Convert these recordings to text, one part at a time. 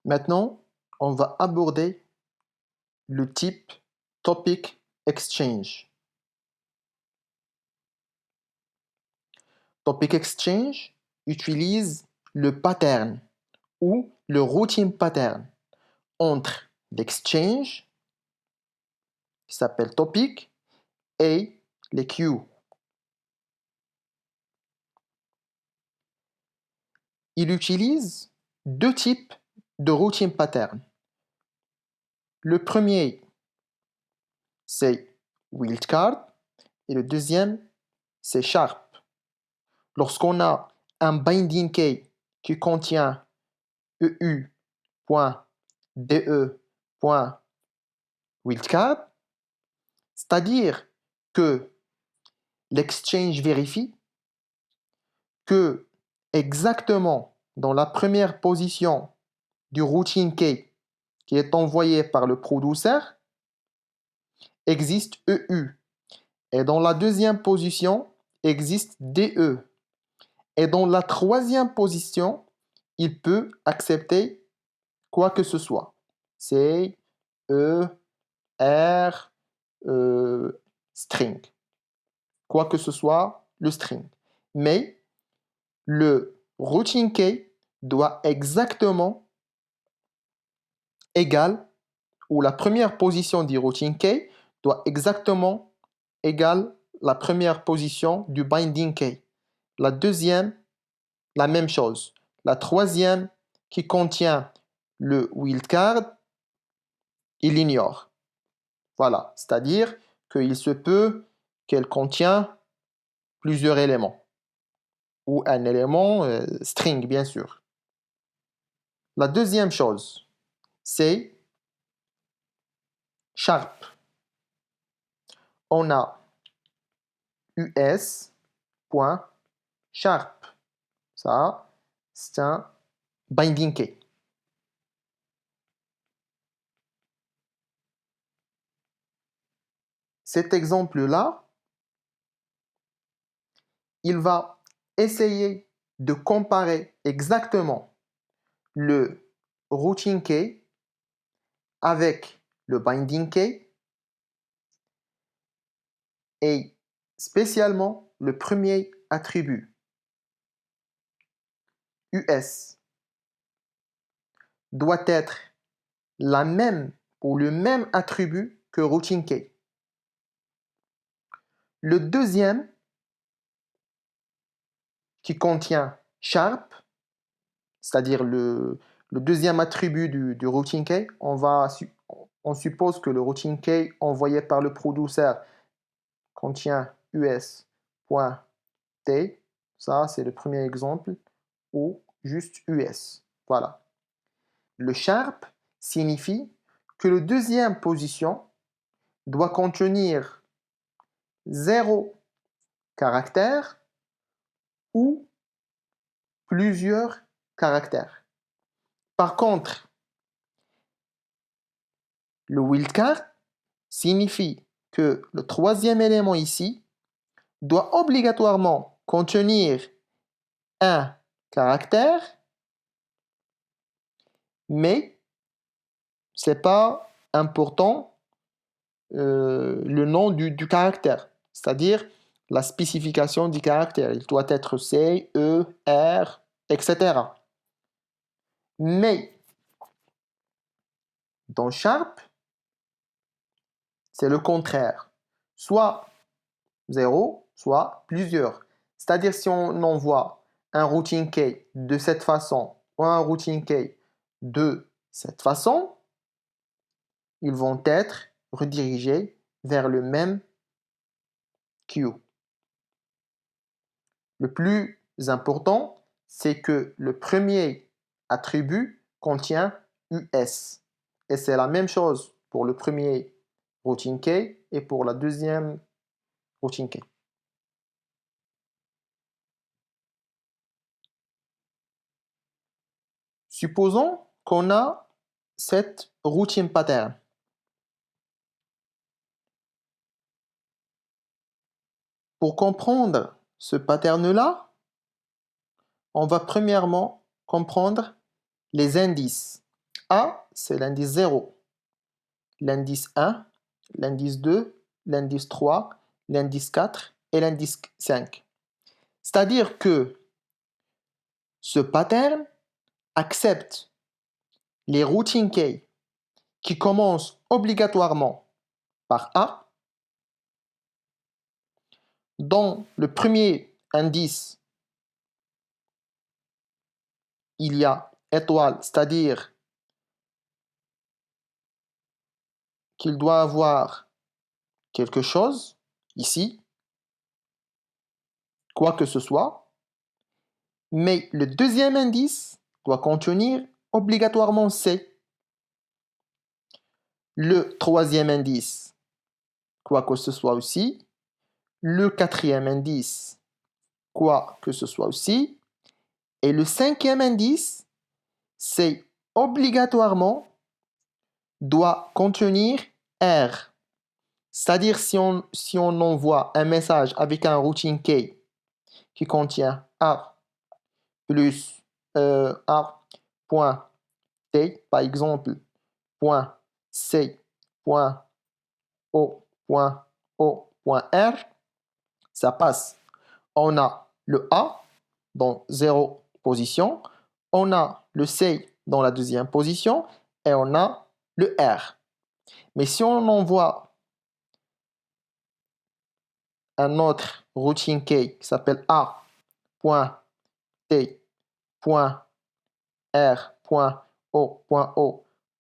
Maintenant, on va aborder le type Topic Exchange. Topic Exchange utilise le pattern ou le routing pattern entre l'exchange, qui s'appelle topic, et les queues. Il utilise deux types de routing pattern. Le premier, c'est wildcard et le deuxième, c'est sharp. Lorsqu'on a un binding key qui contient eu.de.wildcard, c'est-à-dire que l'exchange vérifie que exactement dans la première position du routing key qui est envoyé par le producer existe EU. Et dans la deuxième position existe DE. Et dans la troisième position, il peut accepter quoi que ce soit. C, E, R, string. Quoi que ce soit, le string. Mais le routing key doit exactement égal, ou la première position du routing key doit exactement égal la première position du binding key. La deuxième, la même chose. La troisième, qui contient le wildcard, il l'ignore. Voilà, c'est-à-dire qu'il se peut qu'elle contient plusieurs éléments, ou un élément string, bien sûr. La deuxième chose, c'est sharp. On a us.sharp. Ça, c'est un binding key. Cet exemple-là, il va essayer de comparer exactement le routing key avec le binding key et spécialement le premier attribut, us, doit être la même ou le même attribut que routing key. Le deuxième, qui contient sharp, c'est-à-dire le deuxième attribut du routing key, on suppose que le routing key envoyé par le producer contient us.t, ça c'est le premier exemple, ou juste us. Voilà. Le sharp signifie que la deuxième position doit contenir 0 caractère ou plusieurs caractères. Par contre, le wildcard signifie que le troisième élément ici doit obligatoirement contenir un caractère, mais ce n'est pas important le nom du caractère, c'est-à-dire la spécification du caractère. Il doit être C, E, R, etc. Mais dans Sharp, c'est le contraire. Soit 0, soit plusieurs. C'est-à-dire si on envoie un routing key de cette façon ou un routing key de cette façon, ils vont être redirigés vers le même queue. Le plus important, c'est que le premier attribut contient US. Et c'est la même chose pour le premier routing key et pour la deuxième routing key. Supposons qu'on a cette routing pattern. Pour comprendre ce pattern-là, on va premièrement comprendre les indices. A, c'est l'indice 0, l'indice 1, l'indice 2, l'indice 3, l'indice 4 et l'indice 5. C'est-à-dire que ce pattern accepte les routines key qui commencent obligatoirement par A. Dans le premier indice, il y a étoile, c'est-à-dire qu'il doit avoir quelque chose ici, quoi que ce soit. Mais le deuxième indice doit contenir obligatoirement C. Le troisième indice, quoi que ce soit aussi. Le quatrième indice, quoi que ce soit aussi. Et le cinquième indice, c'est obligatoirement doit contenir R. C'est-à-dire si on envoie un message avec un routine key qui contient A plus A.T, par exemple, point C, point O, point O, point R, ça passe. On a le A dans 0 position, on a le C dans la deuxième position et on a le R. Mais si on envoie un autre routine key qui s'appelle A.T.R.O.O.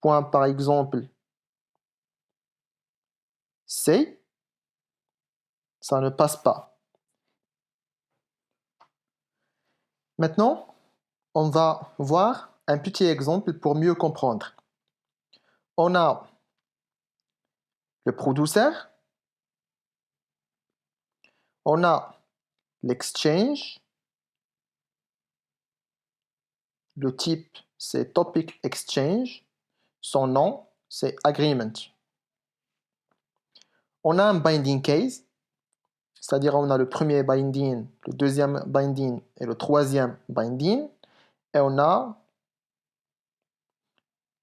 par exemple C, ça ne passe pas. Maintenant, on va voir un petit exemple pour mieux comprendre. On a le producer, on a l'exchange, le type c'est topic exchange, son nom c'est agreement. On a un binding case, c'est-à-dire on a le premier binding, le deuxième binding et le troisième binding, et on a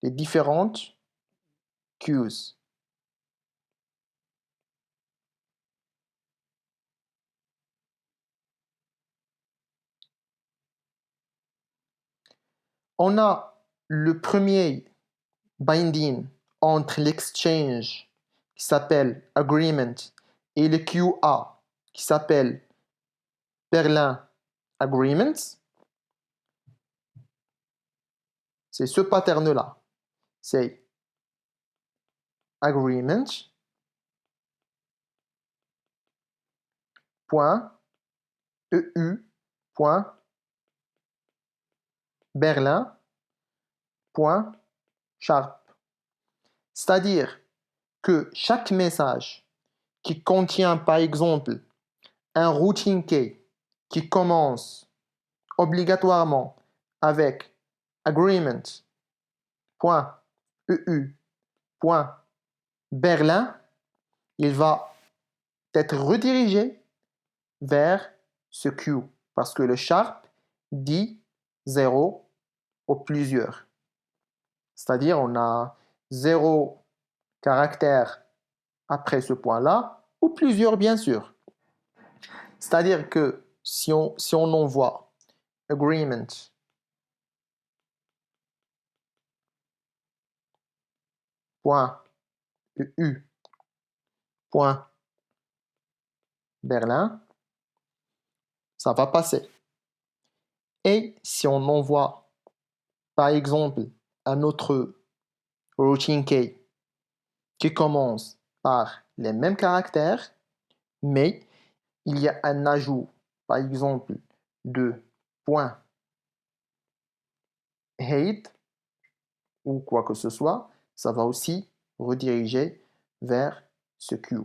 les différentes queues. On a le premier binding entre l'exchange qui s'appelle agreement et le QA qui s'appelle Berlin Agreements. C'est ce pattern-là. C'est agreement .eu .berlin .sharp. C'est-à-dire que chaque message qui contient par exemple un routing key qui commence obligatoirement avec agreement.eu.berlin, il va être redirigé vers ce queue parce que le sharp dit 0 au plusieurs. C'est-à-dire on a 0 caractère après ce point-là ou plusieurs bien sûr. C'est-à-dire que si on envoie agreement .eu .berlin, ça va passer. Et si on envoie par exemple un autre routine key qui commence par les mêmes caractères, mais il y a un ajout, par exemple, de point .head ou quoi que ce soit, ça va aussi rediriger vers ce queue.